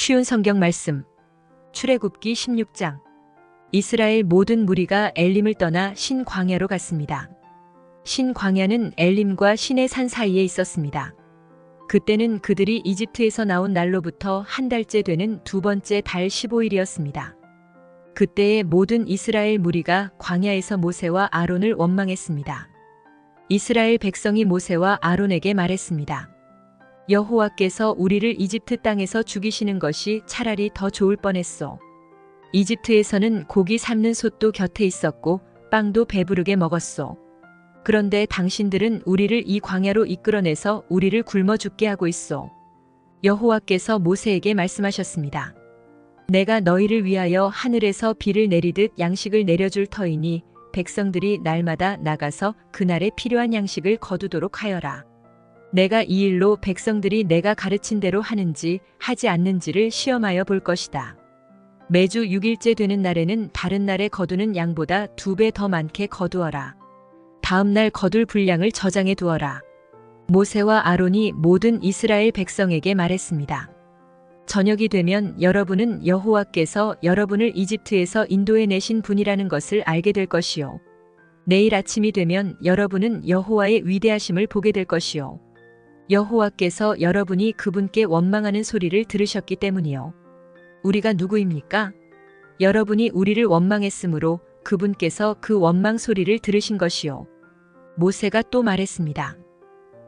쉬운 성경 말씀. 출애굽기 16장. 이스라엘 모든 무리가 엘림을 떠나 신 광야로 갔습니다. 신 광야는 엘림과 신의 산 사이에 있었습니다. 그때는 그들이 이집트에서 나온 날로부터 한 달째 되는 두 번째 달 15일이었습니다. 그때의 모든 이스라엘 무리가 광야에서 모세와 아론을 원망했습니다. 이스라엘 백성이 모세와 아론에게 말했습니다. 여호와께서 우리를 이집트 땅에서 죽이시는 것이 차라리 더 좋을 뻔했소. 이집트에서는 고기 삶는 솥도 곁에 있었고 빵도 배부르게 먹었소. 그런데 당신들은 우리를 이 광야로 이끌어내서 우리를 굶어 죽게 하고 있소. 여호와께서 모세에게 말씀하셨습니다. 내가 너희를 위하여 하늘에서 비를 내리듯 양식을 내려줄 터이니 백성들이 날마다 나가서 그날에 필요한 양식을 거두도록 하여라. 내가 이 일로 백성들이 내가 가르친 대로 하는지 하지 않는지를 시험하여 볼 것이다. 매주 6일째 되는 날에는 다른 날에 거두는 양보다 2배 더 많게 거두어라. 다음 날 거둘 분량을 저장해 두어라. 모세와 아론이 모든 이스라엘 백성에게 말했습니다. 저녁이 되면 여러분은 여호와께서 여러분을 이집트에서 인도해 내신 분이라는 것을 알게 될 것이요. 내일 아침이 되면 여러분은 여호와의 위대하심을 보게 될 것이요. 여호와께서 여러분이 그분께 원망하는 소리를 들으셨기 때문이요. 우리가 누구입니까? 여러분이 우리를 원망했으므로 그분께서 그 원망 소리를 들으신 것이요. 모세가 또 말했습니다.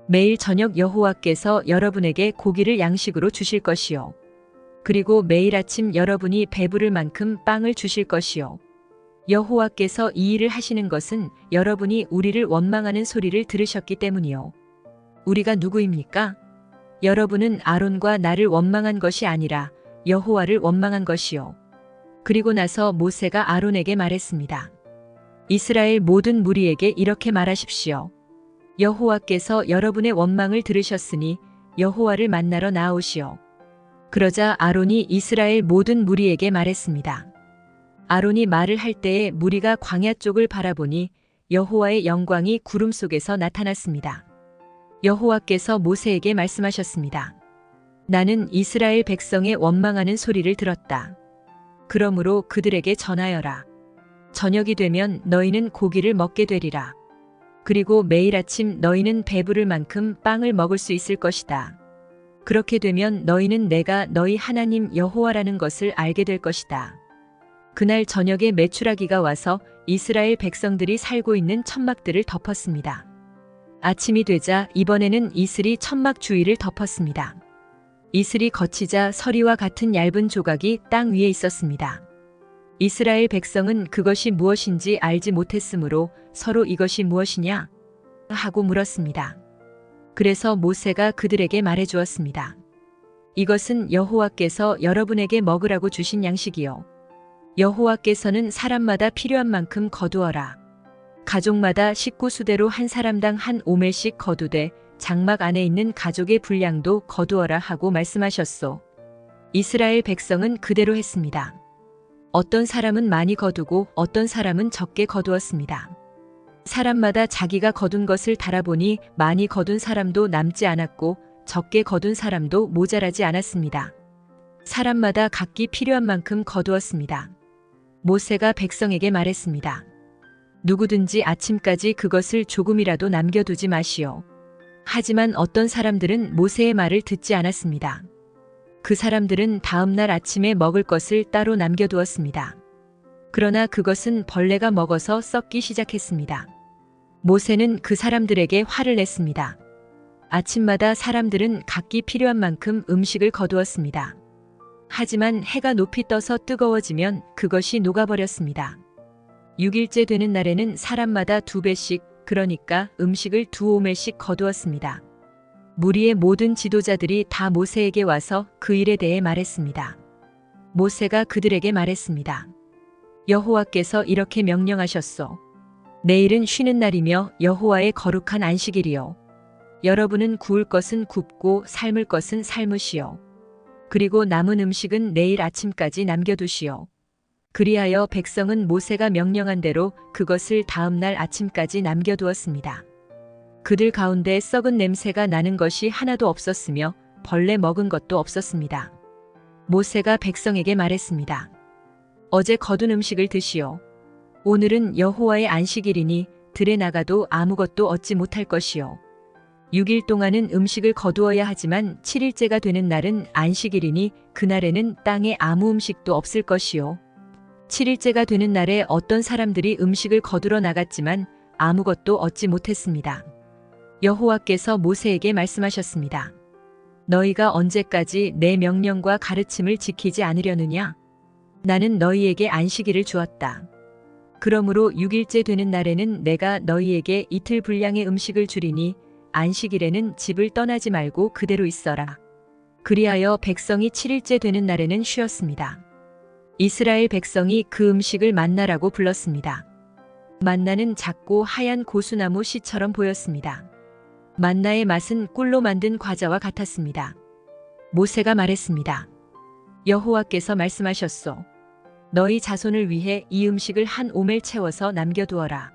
매일 저녁 여호와께서 여러분에게 고기를 양식으로 주실 것이요. 그리고 매일 아침 여러분이 배부를 만큼 빵을 주실 것이요. 여호와께서 이 일을 하시는 것은 여러분이 우리를 원망하는 소리를 들으셨기 때문이요. 우리가 누구입니까? 여러분은 아론과 나를 원망한 것이 아니라 여호와를 원망한 것이요. 그리고 나서 모세가 아론에게 말했습니다. 이스라엘 모든 무리에게 이렇게 말하십시오. 여호와께서 여러분의 원망을 들으셨으니 여호와를 만나러 나오시오. 그러자 아론이 이스라엘 모든 무리에게 말했습니다. 아론이 말을 할 때에 무리가 광야 쪽을 바라보니 여호와의 영광이 구름 속에서 나타났습니다. 여호와께서 모세에게 말씀하셨습니다. 나는 이스라엘 백성의 원망하는 소리를 들었다. 그러므로 그들에게 전하여라. 저녁이 되면 너희는 고기를 먹게 되리라. 그리고 매일 아침 너희는 배부를 만큼 빵을 먹을 수 있을 것이다. 그렇게 되면 너희는 내가 너희 하나님 여호와라는 것을 알게 될 것이다. 그날 저녁에 메추라기가 와서 이스라엘 백성들이 살고 있는 천막들을 덮었습니다. 아침이 되자 이번에는 이슬이 천막 주위를 덮었습니다. 이슬이 거치자 서리와 같은 얇은 조각이 땅 위에 있었습니다. 이스라엘 백성은 그것이 무엇인지 알지 못했으므로 서로 이것이 무엇이냐? 하고 물었습니다. 그래서 모세가 그들에게 말해주었습니다. 이것은 여호와께서 여러분에게 먹으라고 주신 양식이요. 여호와께서는 사람마다 필요한 만큼 거두어라. 가족마다 식구 수대로 한 사람당 한 오멜씩 거두되 장막 안에 있는 가족의 분량도 거두어라 하고 말씀하셨소. 이스라엘 백성은 그대로 했습니다. 어떤 사람은 많이 거두고 어떤 사람은 적게 거두었습니다. 사람마다 자기가 거둔 것을 달아보니 많이 거둔 사람도 남지 않았고 적게 거둔 사람도 모자라지 않았습니다. 사람마다 각기 필요한 만큼 거두었습니다. 모세가 백성에게 말했습니다. 누구든지 아침까지 그것을 조금이라도 남겨두지 마시오. 하지만 어떤 사람들은 모세의 말을 듣지 않았습니다. 그 사람들은 다음 날 아침에 먹을 것을 따로 남겨두었습니다. 그러나 그것은 벌레가 먹어서 썩기 시작했습니다. 모세는 그 사람들에게 화를 냈습니다. 아침마다 사람들은 각기 필요한 만큼 음식을 거두었습니다. 하지만 해가 높이 떠서 뜨거워지면 그것이 녹아버렸습니다. 6일째 되는 날에는 사람마다 2배씩, 그러니까 음식을 2오멜씩 거두었습니다. 무리의 모든 지도자들이 다 모세에게 와서 그 일에 대해 말했습니다. 모세가 그들에게 말했습니다. 여호와께서 이렇게 명령하셨소. 내일은 쉬는 날이며 여호와의 거룩한 안식일이요. 여러분은 구울 것은 굽고 삶을 것은 삶으시오. 그리고 남은 음식은 내일 아침까지 남겨두시오. 그리하여 백성은 모세가 명령한 대로 그것을 다음 날 아침까지 남겨두었습니다. 그들 가운데 썩은 냄새가 나는 것이 하나도 없었으며 벌레 먹은 것도 없었습니다. 모세가 백성에게 말했습니다. 어제 거둔 음식을 드시오. 오늘은 여호와의 안식일이니 들에 나가도 아무것도 얻지 못할 것이요. 6일 동안은 음식을 거두어야 하지만 7일째가 되는 날은 안식일이니 그날에는 땅에 아무 음식도 없을 것이요. 7일째가 되는 날에 어떤 사람들이 음식을 거두러 나갔지만 아무것도 얻지 못했습니다. 여호와께서 모세에게 말씀하셨습니다. 너희가 언제까지 내 명령과 가르침을 지키지 않으려느냐? 나는 너희에게 안식일을 주었다. 그러므로 6일째 되는 날에는 내가 너희에게 이틀 분량의 음식을 주리니 안식일에는 집을 떠나지 말고 그대로 있어라. 그리하여 백성이 7일째 되는 날에는 쉬었습니다. 이스라엘 백성이 그 음식을 만나라고 불렀습니다. 만나는 작고 하얀 고수나무 씨처럼 보였습니다. 만나의 맛은 꿀로 만든 과자와 같았습니다. 모세가 말했습니다. 여호와께서 말씀하셨소. 너희 자손을 위해 이 음식을 한 오멜 채워서 남겨두어라.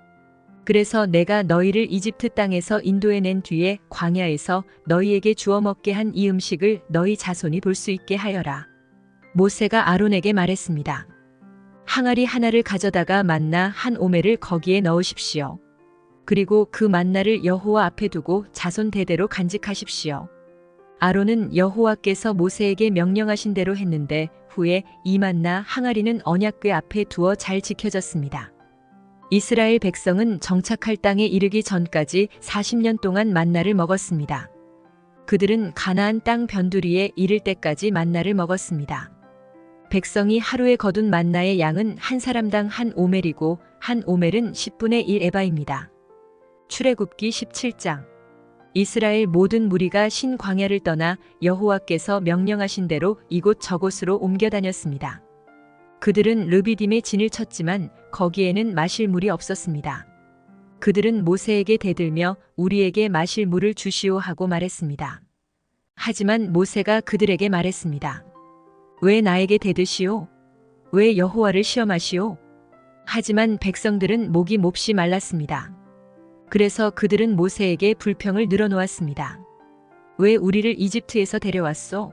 그래서 내가 너희를 이집트 땅에서 인도해낸 뒤에 광야에서 너희에게 주어 먹게 한 이 음식을 너희 자손이 볼 수 있게 하여라. 모세가 아론에게 말했습니다. 항아리 하나를 가져다가 만나 한 오멜을 거기에 넣으십시오. 그리고 그 만나를 여호와 앞에 두고 자손 대대로 간직하십시오. 아론은 여호와께서 모세에게 명령하신 대로 했는데 후에 이 만나 항아리는 언약궤 앞에 두어 잘 지켜졌습니다. 이스라엘 백성은 정착할 땅에 이르기 전까지 40년 동안 만나를 먹었습니다. 그들은 가나안 땅 변두리에 이를 때까지 만나를 먹었습니다. 백성이 하루에 거둔 만나의 양은 한 사람당 한 오멜이고 한 오멜은 10분의 1 에바입니다. 출애굽기 17장. 이스라엘 모든 무리가 신 광야를 떠나 여호와께서 명령하신 대로 이곳 저곳으로 옮겨 다녔습니다. 그들은 르비딤에 진을 쳤지만 거기에는 마실 물이 없었습니다. 그들은 모세에게 대들며 우리에게 마실 물을 주시오 하고 말했습니다. 하지만 모세가 그들에게 말했습니다. 왜 나에게 대드시오? 왜 여호와를 시험하시오? 하지만 백성들은 목이 몹시 말랐습니다. 그래서 그들은 모세에게 불평을 늘어놓았습니다. 왜 우리를 이집트에서 데려왔소?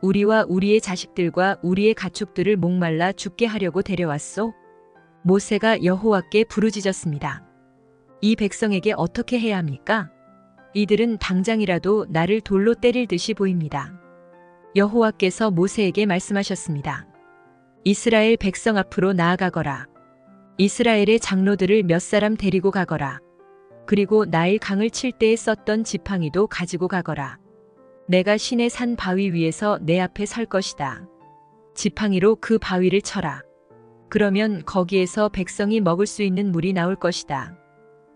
우리와 우리의 자식들과 우리의 가축들을 목말라 죽게 하려고 데려왔소? 모세가 여호와께 부르짖었습니다. 이 백성에게 어떻게 해야 합니까? 이들은 당장이라도 나를 돌로 때릴 듯이 보입니다. 여호와께서 모세에게 말씀하셨습니다. 이스라엘 백성 앞으로 나아가거라. 이스라엘의 장로들을 몇 사람 데리고 가거라. 그리고 나일 강을 칠 때에 썼던 지팡이도 가지고 가거라. 내가 신의 산 바위 위에서 내 앞에 설 것이다. 지팡이로 그 바위를 쳐라. 그러면 거기에서 백성이 먹을 수 있는 물이 나올 것이다.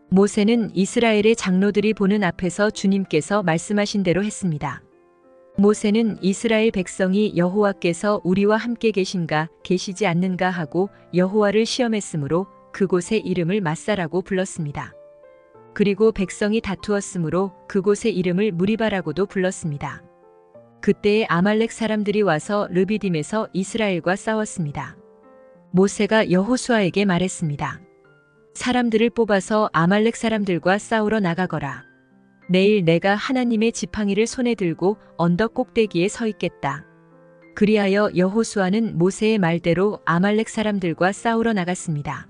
모세는 이스라엘의 장로들이 보는 앞에서 주님께서 말씀하신 대로 했습니다. 모세는 이스라엘 백성이 여호와께서 우리와 함께 계신가 계시지 않는가 하고 여호와를 시험했으므로 그곳의 이름을 마사라고 불렀습니다. 그리고 백성이 다투었으므로 그곳의 이름을 무리바라고도 불렀습니다. 그때에 아말렉 사람들이 와서 르비딤에서 이스라엘과 싸웠습니다. 모세가 여호수아에게 말했습니다. 사람들을 뽑아서 아말렉 사람들과 싸우러 나가거라. 내일 내가 하나님의 지팡이를 손에 들고 언덕 꼭대기에 서 있겠다. 그리하여 여호수아는 모세의 말대로 아말렉 사람들과 싸우러 나갔습니다.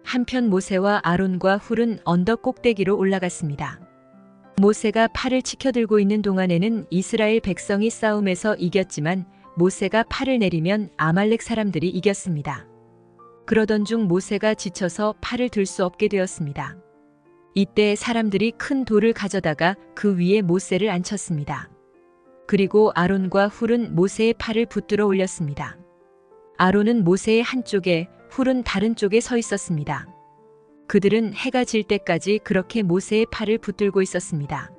한편 모세와 아론과 훌은 언덕 꼭대기로 올라갔습니다. 모세가 팔을 치켜들고 있는 동안에는 이스라엘 백성이 싸움에서 이겼지만 모세가 팔을 내리면 아말렉 사람들이 이겼습니다. 그러던 중 모세가 지쳐서 팔을 들 수 없게 되었습니다. 이때 사람들이 큰 돌을 가져다가 그 위에 모세를 앉혔습니다. 그리고 아론과 훌은 모세의 팔을 붙들어 올렸습니다. 아론은 모세의 한쪽에 훌은 다른 쪽에 서 있었습니다. 그들은 해가 질 때까지 그렇게 모세의 팔을 붙들고 있었습니다.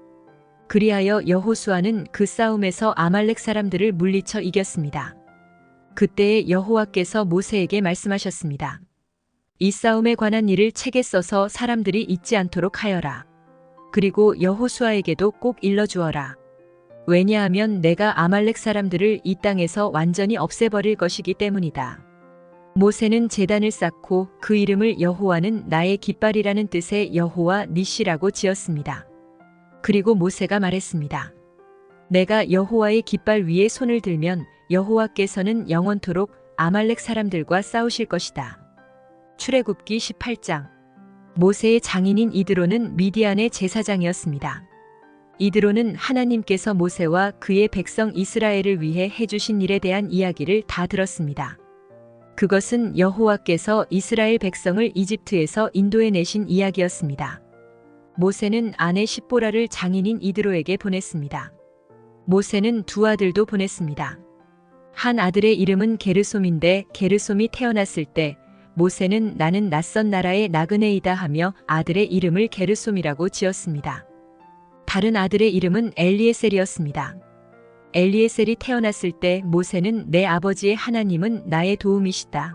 그리하여 여호수아는 그 싸움에서 아말렉 사람들을 물리쳐 이겼습니다. 그때에 여호와께서 모세에게 말씀하셨습니다. 이 싸움에 관한 일을 책에 써서 사람들이 잊지 않도록 하여라. 그리고 여호수아에게도 꼭 일러주어라. 왜냐하면 내가 아말렉 사람들을 이 땅에서 완전히 없애버릴 것이기 때문이다. 모세는 제단을 쌓고 그 이름을 여호와는 나의 깃발이라는 뜻의 여호와 니시라고 지었습니다. 그리고 모세가 말했습니다. 내가 여호와의 깃발 위에 손을 들면 여호와께서는 영원토록 아말렉 사람들과 싸우실 것이다. 출애굽기 18장. 모세의 장인인 이드로는 미디안의 제사장이었습니다. 이드로는 하나님께서 모세와 그의 백성 이스라엘을 위해 해주신 일에 대한 이야기를 다 들었습니다. 그것은 여호와께서 이스라엘 백성을 이집트에서 인도해내신 이야기였습니다. 모세는 아내 십보라를 장인인 이드로에게 보냈습니다. 모세는 두 아들도 보냈습니다. 한 아들의 이름은 게르솜인데 게르솜이 태어났을 때 모세는 나는 낯선 나라의 나그네이다 하며 아들의 이름을 게르솜이라고 지었습니다. 다른 아들의 이름은 엘리에셀이었습니다. 엘리에셀이 태어났을 때 모세는 내 아버지의 하나님은 나의 도움이시다.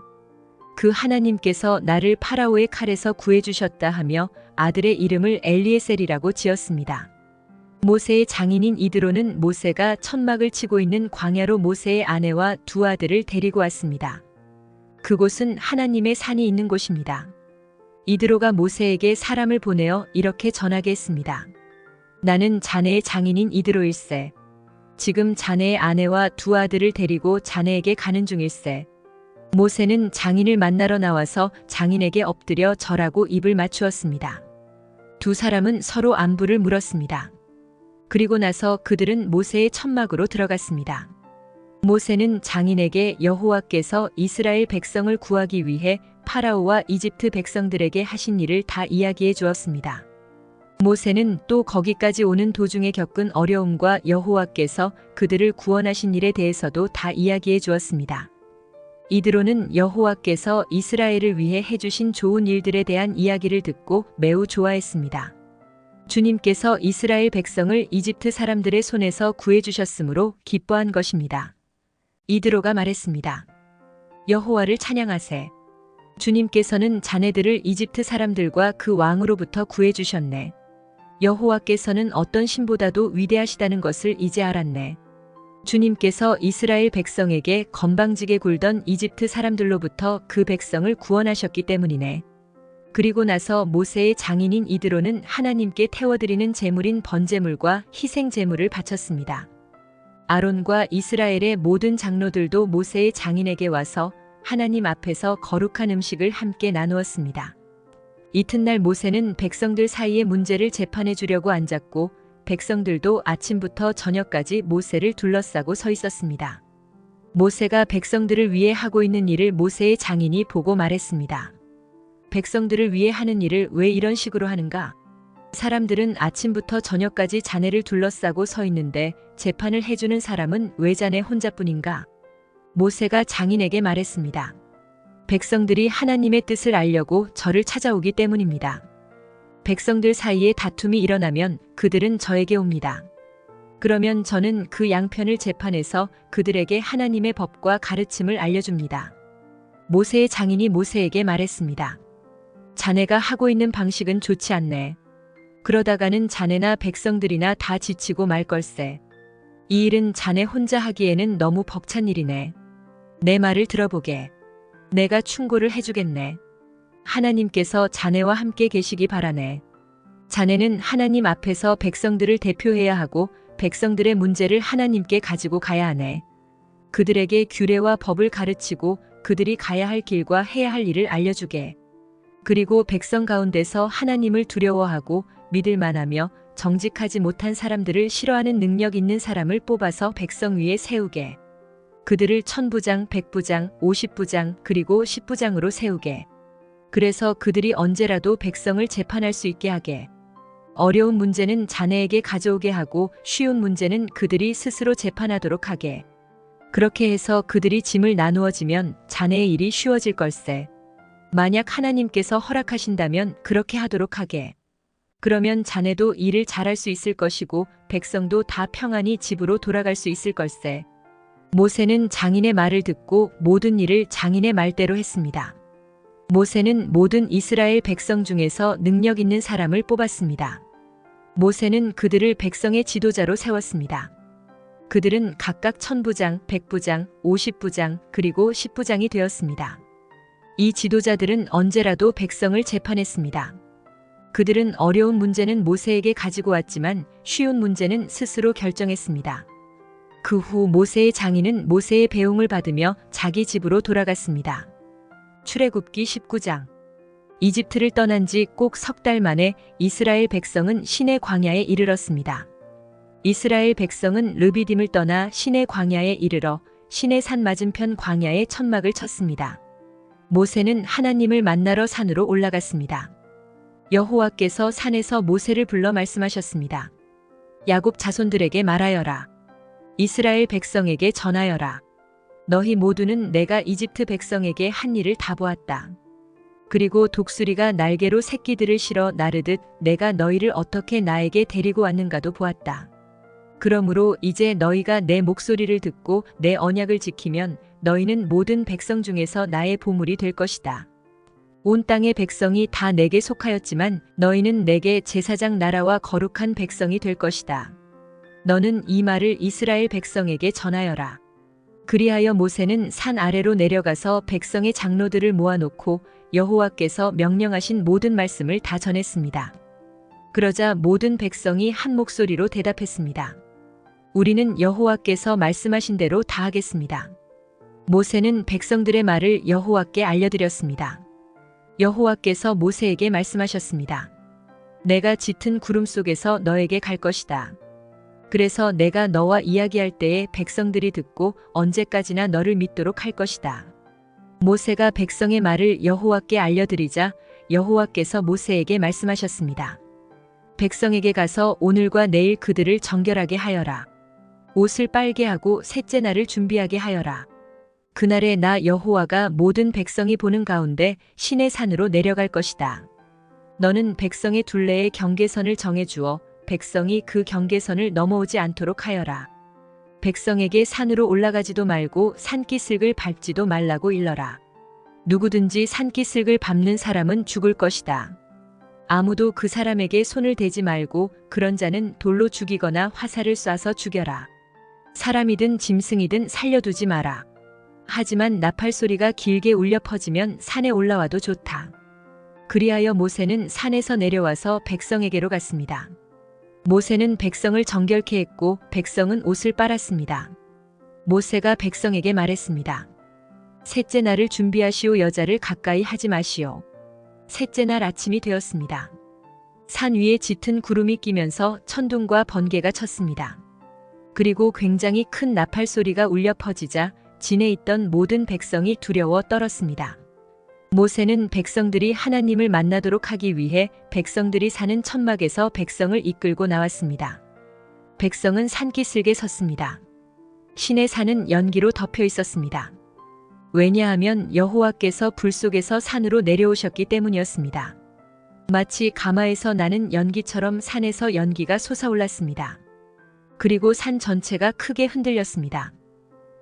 그 하나님께서 나를 파라오의 칼에서 구해주셨다 하며 아들의 이름을 엘리에셀이라고 지었습니다. 모세의 장인인 이드로는 모세가 천막을 치고 있는 광야로 모세의 아내와 두 아들을 데리고 왔습니다. 그곳은 하나님의 산이 있는 곳입니다. 이드로가 모세에게 사람을 보내어 이렇게 전하게 했습니다. 나는 자네의 장인인 이드로일세. 지금 자네의 아내와 두 아들을 데리고 자네에게 가는 중일세. 모세는 장인을 만나러 나와서 장인에게 엎드려 절하고 입을 맞추었습니다. 두 사람은 서로 안부를 물었습니다. 그리고 나서 그들은 모세의 천막으로 들어갔습니다. 모세는 장인에게 여호와께서 이스라엘 백성을 구하기 위해 파라오와 이집트 백성들에게 하신 일을 다 이야기해 주었습니다. 모세는 또 거기까지 오는 도중에 겪은 어려움과 여호와께서 그들을 구원하신 일에 대해서도 다 이야기해 주었습니다. 이드로는 여호와께서 이스라엘을 위해 해주신 좋은 일들에 대한 이야기를 듣고 매우 좋아했습니다. 주님께서 이스라엘 백성을 이집트 사람들의 손에서 구해주셨으므로 기뻐한 것입니다. 이드로가 말했습니다. 여호와를 찬양하세. 주님께서는 자네들을 이집트 사람들과 그 왕으로부터 구해주셨네. 여호와께서는 어떤 신보다도 위대하시다는 것을 이제 알았네. 주님께서 이스라엘 백성에게 건방지게 굴던 이집트 사람들로부터 그 백성을 구원하셨기 때문이네. 그리고 나서 모세의 장인인 이드로는 하나님께 태워드리는 제물인 번제물과 희생 제물을 바쳤습니다. 아론과 이스라엘의 모든 장로들도 모세의 장인에게 와서 하나님 앞에서 거룩한 음식을 함께 나누었습니다. 이튿날 모세는 백성들 사이의 문제를 재판해 주려고 앉았고 백성들도 아침부터 저녁까지 모세를 둘러싸고 서 있었습니다. 모세가 백성들을 위해 하고 있는 일을 모세의 장인이 보고 말했습니다. 백성들을 위해 하는 일을 왜 이런 식으로 하는가? 사람들은 아침부터 저녁까지 자네를 둘러싸고 서 있는데 재판을 해주는 사람은 왜 자네 혼자뿐인가? 모세가 장인에게 말했습니다. 백성들이 하나님의 뜻을 알려고 저를 찾아오기 때문입니다. 백성들 사이에 다툼이 일어나면 그들은 저에게 옵니다. 그러면 저는 그 양편을 재판해서 그들에게 하나님의 법과 가르침을 알려줍니다. 모세의 장인이 모세에게 말했습니다. 자네가 하고 있는 방식은 좋지 않네. 그러다가는 자네나 백성들이나 다 지치고 말 걸세. 이 일은 자네 혼자 하기에는 너무 벅찬 일이네. 내 말을 들어보게. 내가 충고를 해주겠네. 하나님께서 자네와 함께 계시기 바라네. 자네는 하나님 앞에서 백성들을 대표해야 하고 백성들의 문제를 하나님께 가지고 가야 하네. 그들에게 규례와 법을 가르치고 그들이 가야 할 길과 해야 할 일을 알려주게. 그리고 백성 가운데서 하나님을 두려워하고 믿을 만하며 정직하지 못한 사람들을 싫어하는 능력 있는 사람을 뽑아서 백성 위에 세우게. 그들을 1000부장, 100부장, 50부장, 그리고 10부장으로 세우게. 그래서 그들이 언제라도 백성을 재판할 수 있게 하게. 어려운 문제는 자네에게 가져오게 하고 쉬운 문제는 그들이 스스로 재판하도록 하게. 그렇게 해서 그들이 짐을 나누어지면 자네의 일이 쉬워질 걸세. 만약 하나님께서 허락하신다면 그렇게 하도록 하게. 그러면 자네도 일을 잘할 수 있을 것이고 백성도 다 평안히 집으로 돌아갈 수 있을 걸세. 모세는 장인의 말을 듣고 모든 일을 장인의 말대로 했습니다. 모세는 모든 이스라엘 백성 중에서 능력 있는 사람을 뽑았습니다. 모세는 그들을 백성의 지도자로 세웠습니다. 그들은 각각 1000부장, 100부장, 50부장, 그리고 10부장이 되었습니다. 이 지도자들은 언제라도 백성을 재판했습니다. 그들은 어려운 문제는 모세에게 가지고 왔지만 쉬운 문제는 스스로 결정했습니다. 그 후 모세의 장인은 모세의 배웅을 받으며 자기 집으로 돌아갔습니다. 출애굽기 19장. 이집트를 떠난 지 꼭 석 달 만에 이스라엘 백성은 시내 광야에 이르렀습니다. 이스라엘 백성은 르비딤을 떠나 시내 광야에 이르러 시내 산 맞은편 광야에 천막을 쳤습니다. 모세는 하나님을 만나러 산으로 올라갔습니다. 여호와께서 산에서 모세를 불러 말씀하셨습니다. 야곱 자손들에게 말하여라. 이스라엘 백성에게 전하여라. 너희 모두는 내가 이집트 백성에게 한 일을 다 보았다. 그리고 독수리가 날개로 새끼들을 실어 나르듯 내가 너희를 어떻게 나에게 데리고 왔는가도 보았다. 그러므로 이제 너희가 내 목소리를 듣고 내 언약을 지키면 너희는 모든 백성 중에서 나의 보물이 될 것이다. 온 땅의 백성이 다 내게 속하였지만 너희는 내게 제사장 나라와 거룩한 백성이 될 것이다. 너는 이 말을 이스라엘 백성에게 전하여라. 그리하여 모세는 산 아래로 내려가서 백성의 장로들을 모아놓고 여호와께서 명령하신 모든 말씀을 다 전했습니다. 그러자 모든 백성이 한 목소리로 대답했습니다. 우리는 여호와께서 말씀하신 대로 다 하겠습니다. 모세는 백성들의 말을 여호와께 알려드렸습니다. 여호와께서 모세에게 말씀하셨습니다. 내가 짙은 구름 속에서 너에게 갈 것이다. 그래서 내가 너와 이야기할 때에 백성들이 듣고 언제까지나 너를 믿도록 할 것이다. 모세가 백성의 말을 여호와께 알려드리자 여호와께서 모세에게 말씀하셨습니다. 백성에게 가서 오늘과 내일 그들을 정결하게 하여라. 옷을 빨게 하고 셋째 날을 준비하게 하여라. 그날에 나 여호와가 모든 백성이 보는 가운데 시내 산으로 내려갈 것이다. 너는 백성의 둘레의 경계선을 정해주어 백성이 그 경계선을 넘어오지 않도록 하여라. 백성에게 산으로 올라가지도 말고 산기슭을 밟지도 말라고 일러라. 누구든지 산기슭을 밟는 사람은 죽을 것이다. 아무도 그 사람에게 손을 대지 말고 그런 자는 돌로 죽이거나 화살을 쏴서 죽여라. 사람이든 짐승이든 살려두지 마라. 하지만 나팔 소리가 길게 울려 퍼지면 산에 올라와도 좋다. 그리하여 모세는 산에서 내려와서 백성에게로 갔습니다. 모세는 백성을 정결케 했고 백성은 옷을 빨았습니다. 모세가 백성에게 말했습니다. 셋째 날을 준비하시오. 여자를 가까이 하지 마시오. 셋째 날 아침이 되었습니다. 산 위에 짙은 구름이 끼면서 천둥과 번개가 쳤습니다. 그리고 굉장히 큰 나팔 소리가 울려 퍼지자 진에 있던 모든 백성이 두려워 떨었습니다. 모세는 백성들이 하나님을 만나도록 하기 위해 백성들이 사는 천막에서 백성을 이끌고 나왔습니다. 백성은 산기슭에 섰습니다. 시내 산은 연기로 덮여 있었습니다. 왜냐하면 여호와께서 불 속에서 산으로 내려오셨기 때문이었습니다. 마치 가마에서 나는 연기처럼 산에서 연기가 솟아올랐습니다. 그리고 산 전체가 크게 흔들렸습니다.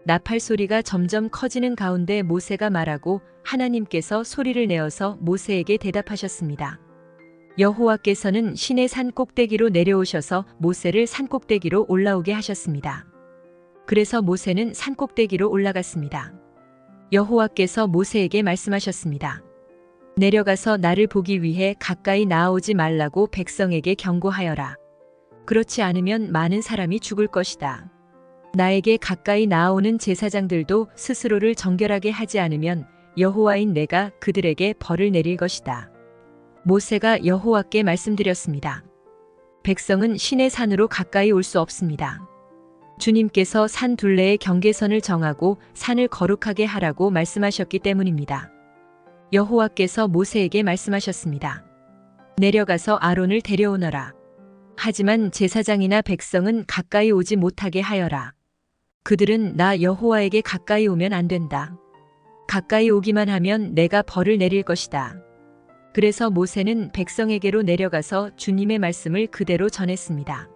나팔 소리가 점점 커지는 가운데 모세가 말하고 하나님께서 소리를 내어서 모세에게 대답하셨습니다. 여호와께서는 시내 산 꼭대기로 내려오셔서 모세를 산 꼭대기로 올라오게 하셨습니다. 그래서 모세는 산 꼭대기로 올라갔습니다. 여호와께서 모세에게 말씀하셨습니다. 내려가서 나를 보기 위해 가까이 나아오지 말라고 백성에게 경고하여라. 그렇지 않으면 많은 사람이 죽을 것이다. 나에게 가까이 나아오는 제사장들도 스스로를 정결하게 하지 않으면 여호와인 내가 그들에게 벌을 내릴 것이다. 모세가 여호와께 말씀드렸습니다. 백성은 시내 산으로 가까이 올 수 없습니다. 주님께서 산 둘레의 경계선을 정하고 산을 거룩하게 하라고 말씀하셨기 때문입니다. 여호와께서 모세에게 말씀하셨습니다. 내려가서 아론을 데려오너라. 하지만 제사장이나 백성은 가까이 오지 못하게 하여라. 그들은 나 여호와에게 가까이 오면 안 된다. 가까이 오기만 하면 내가 벌을 내릴 것이다. 그래서 모세는 백성에게로 내려가서 주님의 말씀을 그대로 전했습니다.